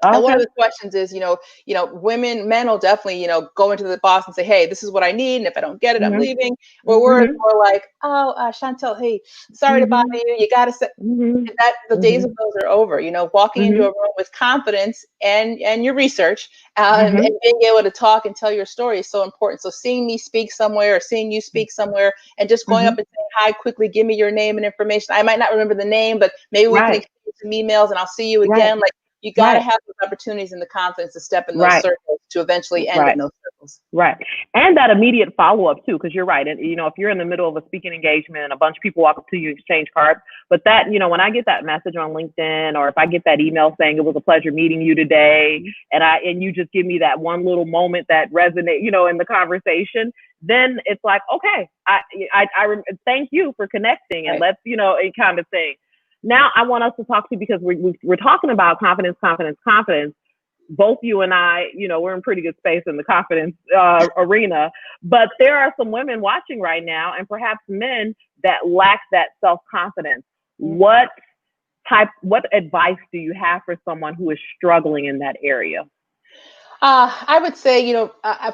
And one of the questions is, men will definitely, go into the boss and say, hey, this is what I need. And if I don't get it, I'm leaving. Or we're more like, oh, Chantel, hey, sorry to bother you. You got to say that the days of those are over, walking into a room with confidence and your research and being able to talk and tell your story is so important. So seeing me speak somewhere or seeing you speak somewhere and just going up and saying hi quickly, give me your name and information. I might not remember the name, but maybe we can exchange some emails and I'll see you again. Like, you got to have those opportunities and the confidence to step in those circles to eventually end in those circles. Right. And that immediate follow-up too, because you're right. And, if you're in the middle of a speaking engagement and a bunch of people walk up to you, exchange cards, but that, when I get that message on LinkedIn, or if I get that email saying it was a pleasure meeting you today, and you just give me that one little moment that resonates, in the conversation, then it's like, okay, I thank you for connecting, and let's, a kind of thing. Now I want us to talk to you, because we're talking about confidence. Both you and I, we're in pretty good space in the confidence arena, but there are some women watching right now, and perhaps men, that lack that self-confidence. What advice do you have for someone who is struggling in that area? I would say,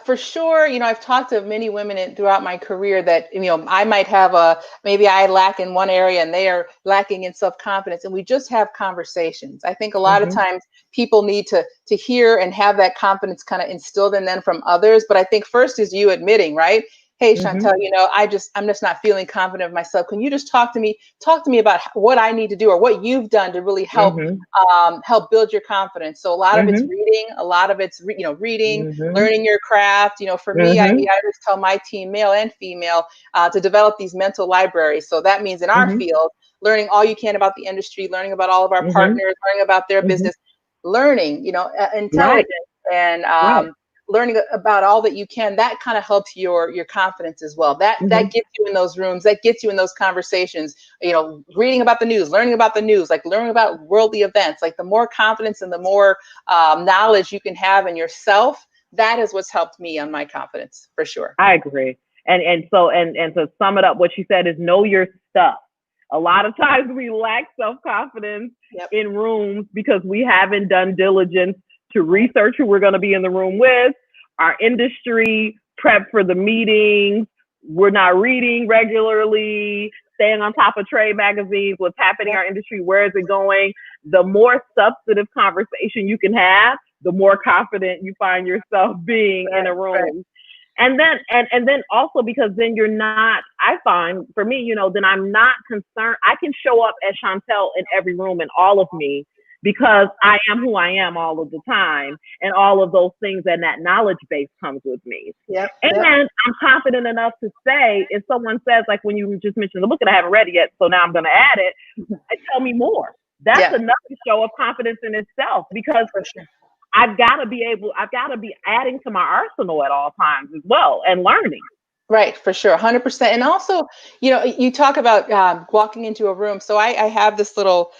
for sure, I've talked to many women throughout my career that, I might have maybe I lack in one area and they are lacking in self-confidence, and we just have conversations. I think a lot of times people need to hear and have that confidence kind of instilled in them from others. But I think first is you admitting, right? Hey, Chantel, I'm just not feeling confident of myself. Can you just talk to me about what I need to do or what you've done to really help help build your confidence? So a lot of it's reading, a lot of it's reading, learning your craft. For me, I always tell my team, male and female, to develop these mental libraries. So that means in our field, learning all you can about the industry, learning about all of our partners, learning about their business, learning, intelligence and learning about all that you can. That kind of helps your confidence as well. That gets you in those rooms, that gets you in those conversations, reading about the news, learning about the news, like learning about worldly events. Like the more confidence and the more knowledge you can have in yourself, that is what's helped me on my confidence, for sure. I agree. And so to sum it up, what she said is know your stuff. A lot of times we lack self-confidence in rooms because we haven't done diligence to research who we're going to be in the room with, our industry, prep for the meetings. We're not reading regularly, staying on top of trade magazines, what's happening in our industry, where is it going. The more substantive conversation you can have, the more confident you find yourself being in a room. And then also, because then you're not, I find for me, then I'm not concerned. I can show up as Chantel in every room and all of me, because I am who I am all of the time, and all of those things, and that knowledge base comes with me. And I'm confident enough to say, if someone says, like when you just mentioned the book that I haven't read yet, so now I'm going to add it, tell me more. That's another show of confidence in itself, because I've got to be adding to my arsenal at all times as well, and learning. Right, for sure, 100%. And also, you talk about walking into a room. So I have this little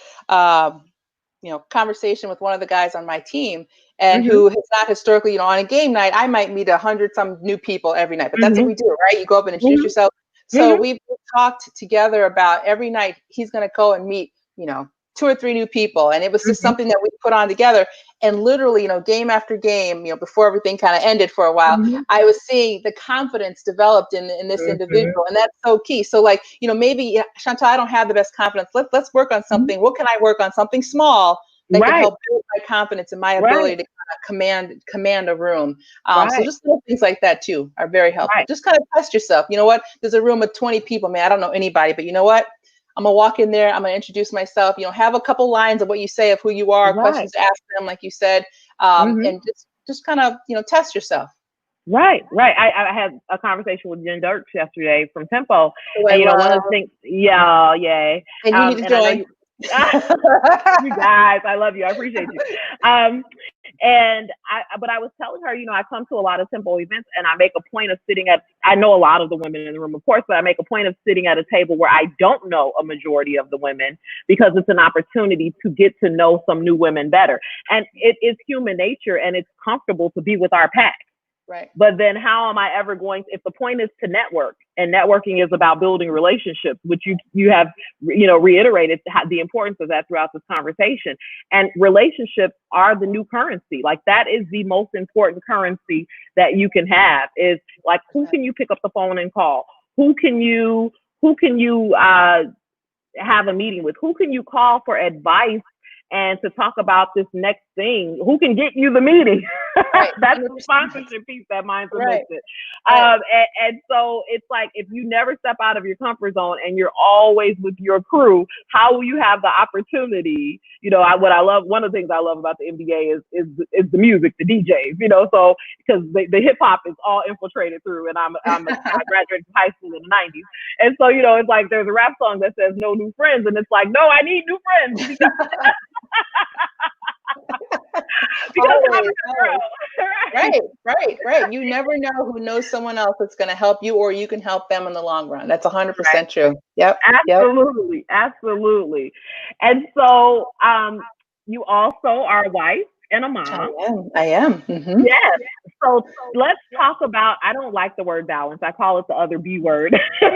conversation with one of the guys on my team, and who has not historically, on a game night, I might meet 100 some new people every night, but that's what we do, right? You go up and introduce yourself. So we've talked together about every night he's going to go and meet, 2 or 3 new people. And it was just something that we put on together. And literally, game after game, before everything kind of ended for a while, I was seeing the confidence developed in this individual. And that's so key. So like, maybe Chantal, I don't have the best confidence. Let's work on something. What can I work on? Something small, that can Right. help build my confidence and my ability to kind of command a room. So just little things like that too are very helpful. Just kind of test yourself. You know what? There's a room of 20 people, man. I don't know anybody, but you know what? I'm gonna walk in there. I'm gonna introduce myself. You know, have a couple lines of what you say, of who you are, questions to ask them, like you said, and just kind of, you know, test yourself. Right. I had a conversation with Jen Dirks yesterday from Tempo, and one of the things, yay. And you need to join. You guys, I love you. I appreciate you. But I was telling her, I come to a lot of Tempo events, and I make a point of I know a lot of the women in the room, of course, but I make a point of sitting at a table where I don't know a majority of the women, because it's an opportunity to get to know some new women better. And it is human nature, and it's comfortable to be with our pack. Right. But then how am I ever going if the point is to network, and networking is about building relationships, which you have, reiterated the importance of that throughout this conversation. And relationships are the new currency. Like, that is the most important currency that you can have, is like, who can you pick up the phone and call? Who can you have a meeting with? Who can you call for advice and to talk about this next thing? Who can get you the meeting? That's the sponsorship piece that Mindful makes it. And so it's like, if you never step out of your comfort zone and you're always with your crew, how will you have the opportunity? One of the things I love about the MBA is the music, the DJs, so because the hip hop is all infiltrated through, and I graduated from high school in the 90s. And so, it's like, there's a rap song that says no new friends. And it's like, no, I need new friends. Right. You never know who knows someone else that's going to help you, or you can help them in the long run. That's 100% true. Yep. Absolutely. And so, you also are a wife and a mom. I am. Mm-hmm. Yes. So let's talk about, I don't like the word balance. I call it the other B word. For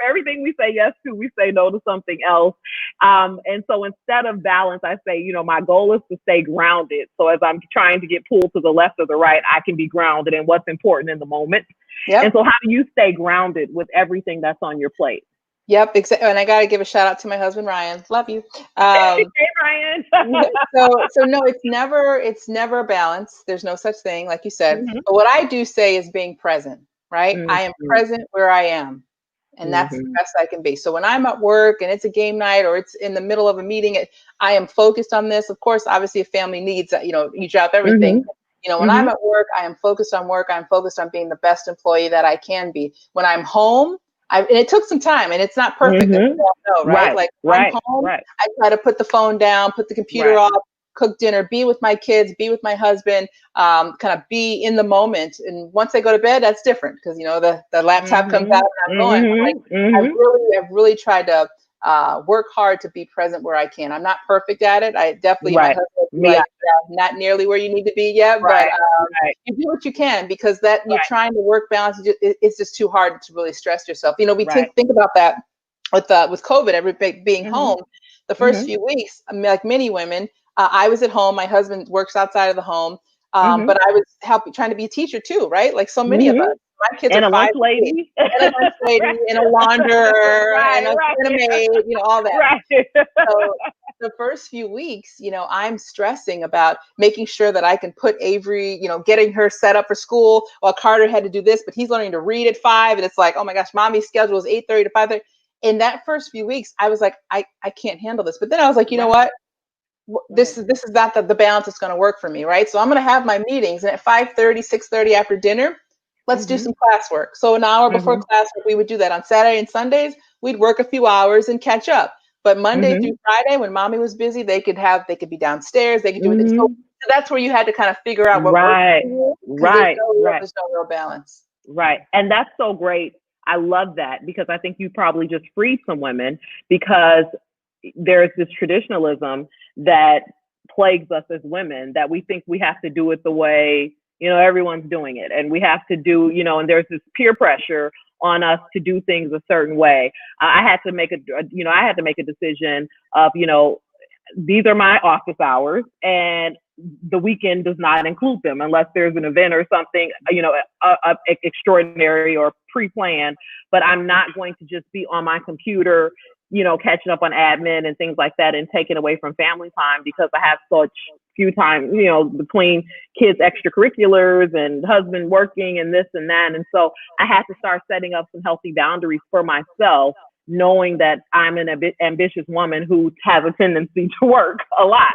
everything we say yes to, we say no to something else. And so instead of balance, I say, my goal is to stay grounded. So as I'm trying to get pulled to the left or the right, I can be grounded in what's important in the moment. And so how do you stay grounded with everything that's on your plate? Yep, exactly. And I got to give a shout out to my husband, Ryan. Love you. Hey, Ryan. so no, it's never a balance. There's no such thing, like you said. Mm-hmm. But what I do say is being present, right? Mm-hmm. I am present where I am. And that's the best I can be. So when I'm at work and it's a game night, or it's in the middle of a meeting, I am focused on this. Of course, obviously, if family needs, you drop everything. Mm-hmm. When I'm at work, I am focused on work. I'm focused on being the best employee that I can be. When I'm home, and it took some time, and it's not perfect, as we all know, right? Like, I'm home, I try to put the phone down, put the computer off, cook dinner, be with my kids, be with my husband, kind of be in the moment. And once I go to bed, that's different, because the laptop comes out and I'm going. I've really tried to work hard to be present where I can. I'm not perfect at it. I definitely, my husband like, not nearly where you need to be yet, but you do what you can, because that you're trying to work balance. It's just too hard to really stress yourself. We think about that with COVID, everybody being home. The first few weeks, like many women, I was at home. My husband works outside of the home, but I was trying to be a teacher too, right? Like so many of us. My kids and are a lunch lady, and a lunch lady, and a wanderer, and a maid, all that. So the first few weeks, I'm stressing about making sure that I can put Avery, getting her set up for school, while Carter had to do this, but he's learning to read at 5, and it's like, oh my gosh, mommy's schedule is 8:30 to 5:30. In that first few weeks, I was like, I can't handle this. But then I was like, you know what? This is not the balance that's going to work for me, right? So I'm going to have my meetings, and at 5:30, 6:30 after dinner, let's do some classwork. So an hour before classwork, we would do that. On Saturday and Sundays, we'd work a few hours and catch up. But Monday through Friday, when mommy was busy, they could be downstairs. They could do it. So that's where you had to kind of figure out what works for you. There's no real balance. Right. And that's so great. I love that, because I think you probably just freed some women, because there's this traditionalism that plagues us as women, that we think we have to do it the way everyone's doing it, and we have to do, and there's this peer pressure on us to do things a certain way. I had to make a decision of, these are my office hours, and the weekend does not include them unless there's an event or something, extraordinary or pre-planned. But I'm not going to just be on my computer catching up on admin and things like that and taking away from family time because I have such few times, between kids' extracurriculars and husband working and this and that. And so I had to start setting up some healthy boundaries for myself, knowing that I'm an ambitious woman who has a tendency to work a lot.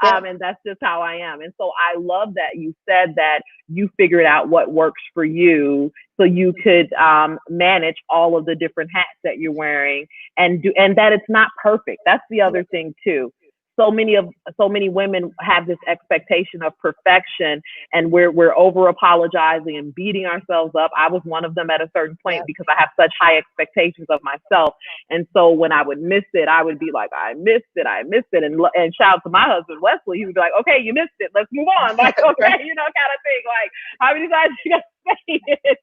And that's just how I am. And so I love that you said that you figured out what works for you so you could manage all of the different hats that you're wearing and that it's not perfect. That's the other thing too. So many women have this expectation of perfection, and we're over apologizing and beating ourselves up. I was one of them at a certain point because I have such high expectations of myself. And so when I would miss it, I would be like, I missed it. And shout out to my husband, Wesley. He would be like, okay, you missed it. Let's move on. Like, okay, kind of thing. Like, how many times you got to say it?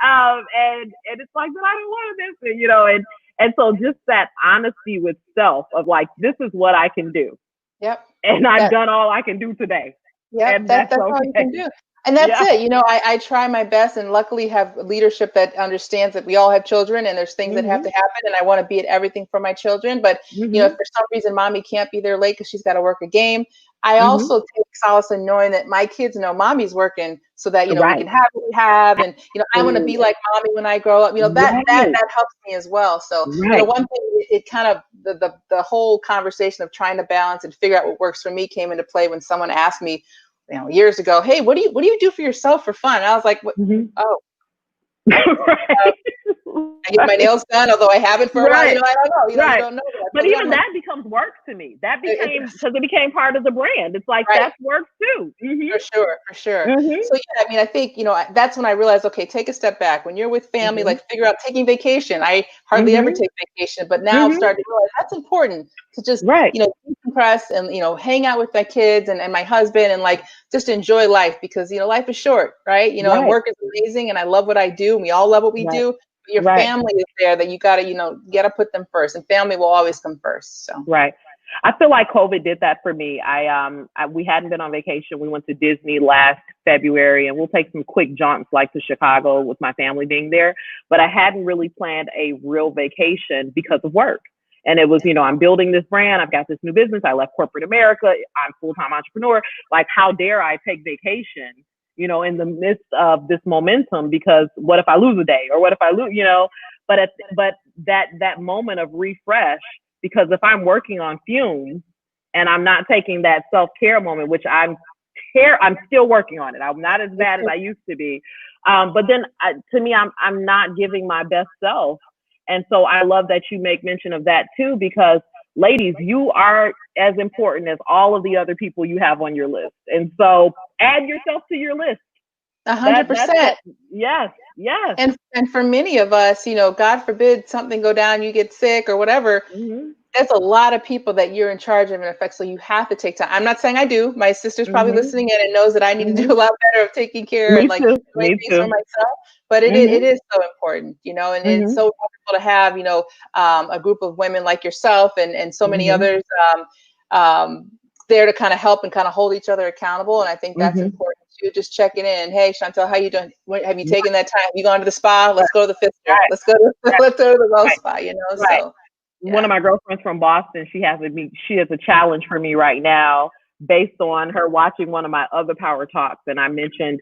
And it's like, but I don't want to miss it, And so just that honesty with self of like, this is what I can do. Yep. And I've done all I can do today. Yeah, and that's okay. all you can do. And that's it. I try my best and luckily have leadership that understands that we all have children and there's things that have to happen and I want to be at everything for my children. But, if for some reason mommy can't be there late because she's got to work a game, I also take solace in knowing that my kids know mommy's working so that, we can have what we have. And, I want to be like mommy when I grow up, that helps me as well. So, one thing, it kind of, the whole conversation of trying to balance and figure out what works for me came into play when someone asked me, years ago, hey, what do you do for yourself for fun? And I was like, oh, I get my nails done, although I haven't for a while. I don't know. You don't know that. But even that becomes work to me. That because it became part of the brand. It's like that's work too. For sure. So I think that's when I realized, okay, take a step back. When you're with family, like figure out taking vacation. I hardly ever take vacation, but now I'm starting to realize that's important to just decompress and hang out with my kids and my husband and like just enjoy life because life is short, right? And work is amazing and I love what I do and we all love what we do. But your family is there that you gotta put them first, and family will always come first. So I feel like COVID did that for me. We hadn't been on vacation. We went to Disney last February, and we'll take some quick jaunts like to Chicago with my family being there. But I hadn't really planned a real vacation because of work. And it was, I'm building this brand. I've got this new business. I left corporate America. I'm a full-time entrepreneur. Like, how dare I take vacation, in the midst of this momentum? Because what if I lose a day, or what if I lose, But that moment of refresh. Because if I'm working on fumes and I'm not taking that self-care moment, which I'm still working on it. I'm not as bad as I used to be. But then to me, I'm not giving my best self. And so I love that you make mention of that too, because ladies, you are as important as all of the other people you have on your list. And so add yourself to your list. 100%. Yes. And for many of us, God forbid something go down, you get sick or whatever. There's a lot of people that you're in charge of in effect. So you have to take time. I'm not saying I do. My sister's probably listening in and knows that I need to do a lot better of taking care and like doing things for myself. But it is so important, and it's so wonderful to have, a group of women like yourself and so many others there to kind of help and kind of hold each other accountable. And I think that's important too. Just checking in. Hey, Chantel, how you doing? Have you taken that time? Have you gone to the spa? Let's go to the Fister. Let's go to the Rose Spa, So one of my girlfriends from Boston, she has a challenge for me right now based on her watching one of my other Power Talks. And I mentioned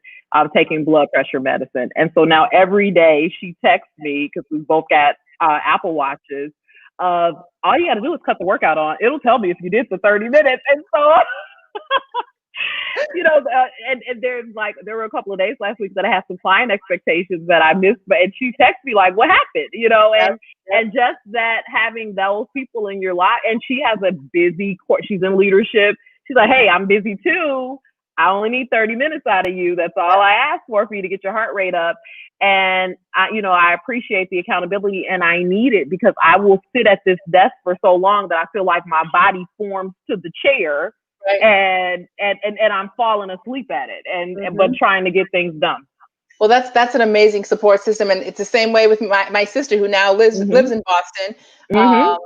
taking blood pressure medicine. And so now every day she texts me, because we both got Apple Watches, of all you got to do is cut the workout on. It'll tell me if you did for 30 minutes. And so, and there were a couple of days last week that I had some client expectations that I missed, and she texted me like, what happened? And just that, having those people in your life, and she has a busy she's in leadership. She's like, hey, I'm busy too. I only need 30 minutes out of you. That's all I ask for you to get your heart rate up. And I appreciate the accountability, and I need it because I will sit at this desk for so long that I feel like my body forms to the chair, and I'm falling asleep at it, but trying to get things done. Well, that's an amazing support system, and it's the same way with my sister who now lives in Boston. It's the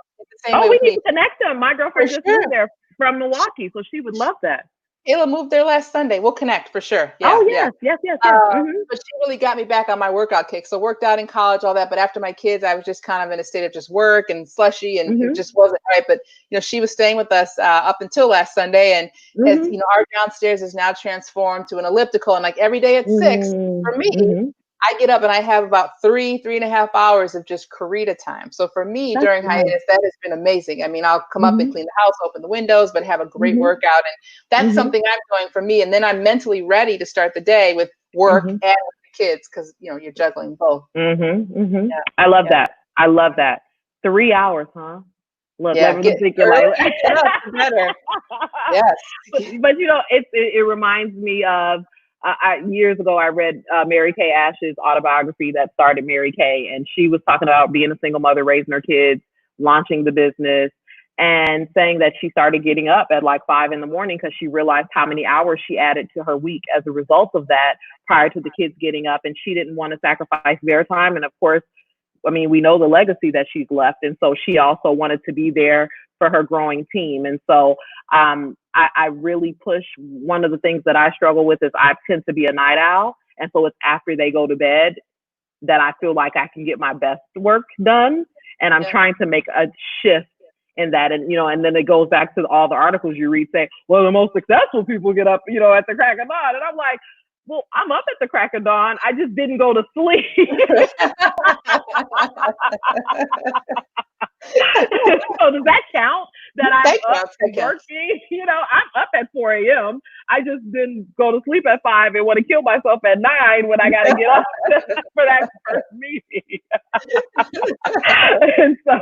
same way we with need me. to connect them. My girlfriend just moved there from Milwaukee, so she would love that. Ayla moved there last Sunday. We'll connect for sure. Yeah, Oh yeah. yes. But she really got me back on my workout kick. So worked out in college, all that. But after my kids, I was just kind of in a state of just work and slushy, and it just wasn't right. But she was staying with us up until last Sunday, and as our downstairs is now transformed to an elliptical, and like every day at 6 for me. I get up and I have about 3.5 hours of just Kareeda time. So for me, That's during nice. hiatus, that has been amazing. I mean, I'll come up and clean the house, open the windows, but have a great workout. And that's something I'm doing for me. And then I'm mentally ready to start the day with work and with the kids, because, you're juggling both. Yeah. I love that. I love that. 3 hours, huh? Look, yeah, let me think better. Yes. But it reminds me of, years ago, I read Mary Kay Ash's autobiography that started Mary Kay, and she was talking about being a single mother, raising her kids, launching the business, and saying that she started getting up at like 5 a.m. because she realized how many hours she added to her week as a result of that prior to the kids getting up, and she didn't want to sacrifice their time. And of course, I mean, we know the legacy that she's left, and so she also wanted to be there for her growing team. And so I really push. One of the things that I struggle with is I tend to be a night owl. And so it's after they go to bed that I feel like I can get my best work done. And I'm trying to make a shift in that. And, and then it goes back to all the articles you read say, well, the most successful people get up, at the crack of dawn. And I'm like, well, I'm up at the crack of dawn. I just didn't go to sleep. So does that count? That I'm up working? I'm up at 4 a.m. I just didn't go to sleep at 5 and want to kill myself at 9 when I got to get up for that first meeting. And so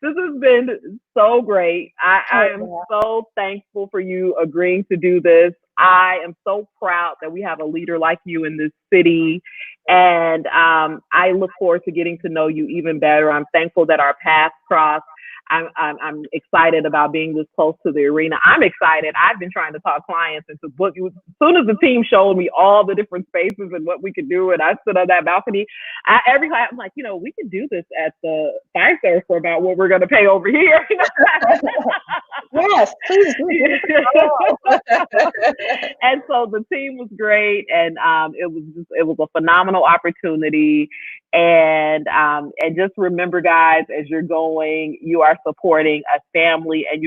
this has been so great. I am so thankful for you agreeing to do this. I am so proud that we have a leader like you in this city. And I look forward to getting to know you even better. I'm thankful that our paths crossed. I'm excited about being this close to the arena. I'm excited. I've been trying to talk clients into book. As soon as the team showed me all the different spaces and what we could do, and I stood on that balcony, every client, I'm like, we could do this at the Pfizer for about what we're going to pay over here. Yes, please do. And so the team was great, and it was a phenomenal opportunity. And just remember, guys, as you're going, you are supporting a family, and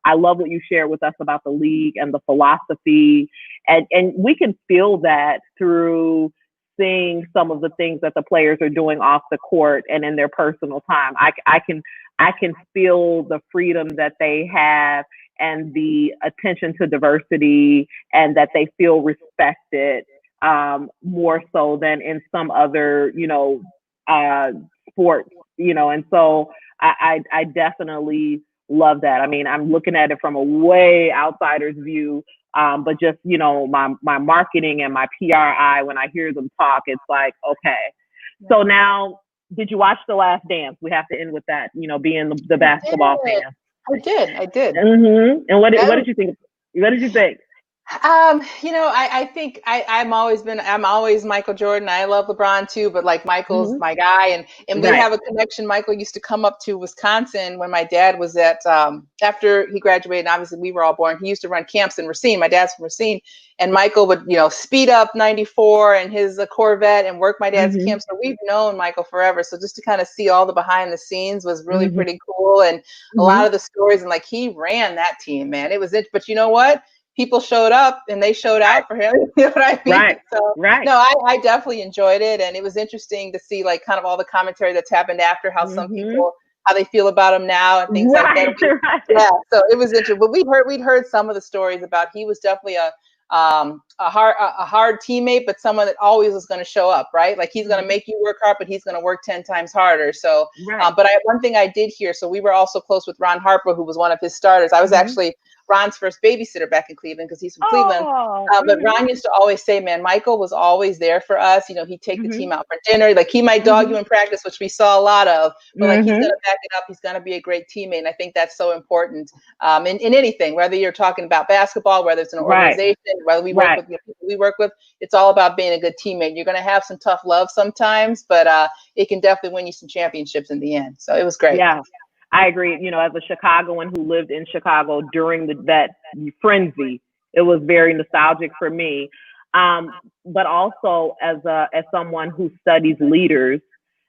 I love what you shared with us about the league and the philosophy, and we can feel that through seeing some of the things that the players are doing off the court and in their personal time. I can feel the freedom that they have and the attention to diversity, and that they feel respected more so than in some other, sports, and so I definitely love that. I mean, I'm looking at it from a way outsider's view, but just, my marketing and my PR eye, when I hear them talk, it's like, okay. So now, did you watch The Last Dance? We have to end with that, being the basketball fan. I did. And what did you think? What did you think? I think I'm always Michael Jordan. I love LeBron too, but like Michael's my guy, and we have a connection. Michael used to come up to Wisconsin when my dad was at after he graduated, and obviously we were all born. He used to run camps in Racine. My dad's from Racine, and Michael would speed up 94 and his Corvette and work my dad's camp. So we've known Michael forever. So just to kind of see all the behind the scenes was really pretty cool, and a lot of the stories, and like he ran that team, man. It was it, but you know what? People showed up and they showed out for him. You know what I mean? Right. So, right. No, I definitely enjoyed it. And it was interesting to see like kind of all the commentary that's happened after, how some people, how they feel about him now and things like that. Yeah. So it was interesting. But we'd heard some of the stories about he was definitely a hard teammate, but someone that always was going to show up, right? Like he's going to make you work hard, but he's going to work 10 times harder. So, but one thing I did hear, so we were also close with Ron Harper, who was one of his starters. I was actually Ron's first babysitter back in Cleveland because he's from Cleveland. But Ron used to always say, man, Michael was always there for us. He'd take the team out for dinner. Like he might dog you in practice, which we saw a lot of, but like he's going to back it up. He's going to be a great teammate. And I think that's so important in anything, whether you're talking about basketball, whether it's an organization, whether we work with the people we work with, it's all about being a good teammate. You're going to have some tough love sometimes, but it can definitely win you some championships in the end. So it was great. Yeah. I agree. You know, as a Chicagoan who lived in Chicago during that frenzy, it was very nostalgic for me. But also as someone who studies leaders,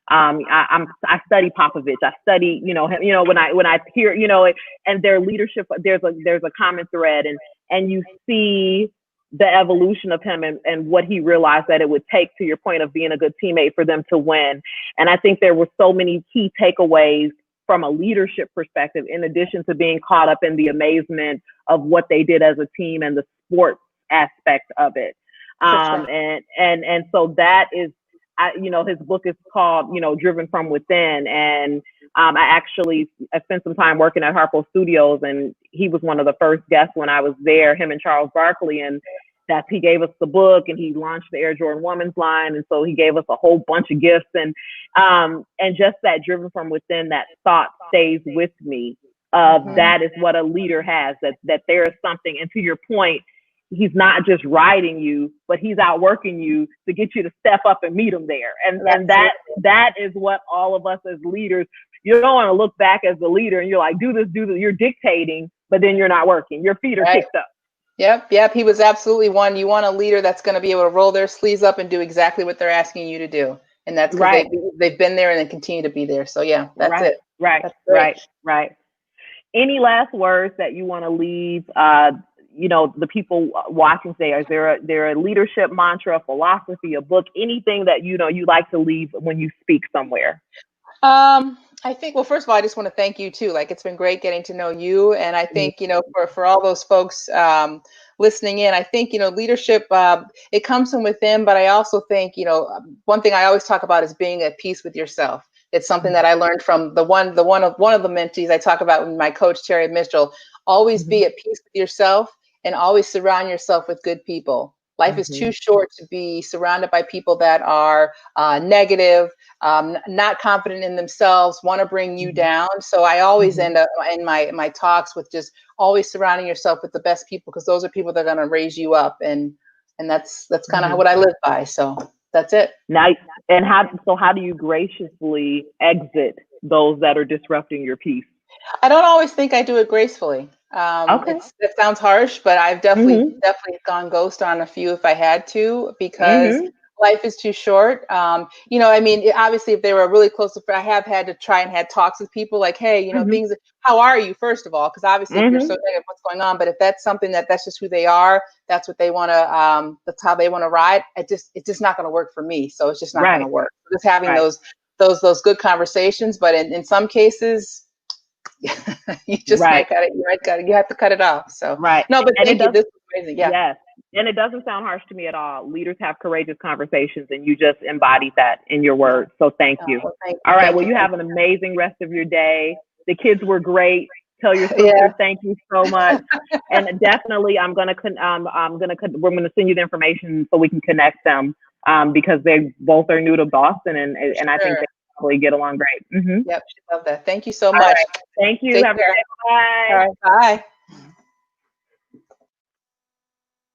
I study Popovich. I study, you know, him, you know, when I hear, you know, and their leadership, there's a common thread, and you see the evolution of him and what he realized that it would take, to your point of being a good teammate, for them to win. And I think there were so many key takeaways from a leadership perspective, in addition to being caught up in the amazement of what they did as a team and the sports aspect of it. Sure. And so that is, you know, his book is called, you know, Driven from Within. And I spent some time working at Harpo Studios, and he was one of the first guests when I was there, him and Charles Barkley. And he gave us the book, and he launched the Air Jordan Women's line. And so he gave us a whole bunch of gifts, and just that Driven from Within, that thought stays with me. That is what a leader has, that there is something. And to your point, he's not just riding you, but he's outworking you to get you to step up and meet him there. And that is what all of us as leaders, you don't want to look back as the leader and you're like, do this, you're dictating, but then you're not working. Your feet are kicked up. Yep. He was absolutely one. You want a leader that's going to be able to roll their sleeves up and do exactly what they're asking you to do. And that's because they've been there and they continue to be there. So yeah, that's it. Right. Any last words that you want to leave, you know, the people watching today? Is there a leadership mantra, a philosophy, a book, anything that, you know, you like to leave when you speak somewhere? I think, well, first of all, I just want to thank you too. Like, it's been great getting to know you. And I think, you know, for all those folks listening in, I think, you know, leadership, it comes from within, but I also think, you know, one thing I always talk about is being at peace with yourself. It's something that I learned from one of the mentees I talk about with my coach, Terry Mitchell. Always be at peace with yourself, and always surround yourself with good people. Life is too short to be surrounded by people that are negative, not confident in themselves, want to bring you down. So I always end up in my talks with just always surrounding yourself with the best people, because those are people that are going to raise you up. And that's kind of what I live by. So that's it. Nice. And how do you graciously exit those that are disrupting your peace? I don't always think I do it gracefully. It sounds harsh, but I've definitely gone ghost on a few if I had to, because life is too short. You know, I mean, obviously, if they were really close to, I have had to try and had talks with people like, hey, you know, things, how are you, first of all? Because obviously, if you're so negative, what's going on? But if that's something that's just who they are, that's what they want to, that's how they want to ride, it's just not going to work for me. So it's just not going to work. Just having those good conversations, but in some cases, you have to cut it off. So no, but thank you. This was amazing. Yeah. Yes. And it doesn't sound harsh to me at all. Leaders have courageous conversations, and you just embodied that in your words. So thank you. All right. Well, you have an amazing rest of your day. The kids were great. Tell your sisters thank you so much. And definitely, we're gonna send you the information so we can connect them, because they both are new to Boston, and I think they probably get along great. Yep, she loved that. Thank you so much. Right. Thank you. Have a great day. Bye. All right, bye.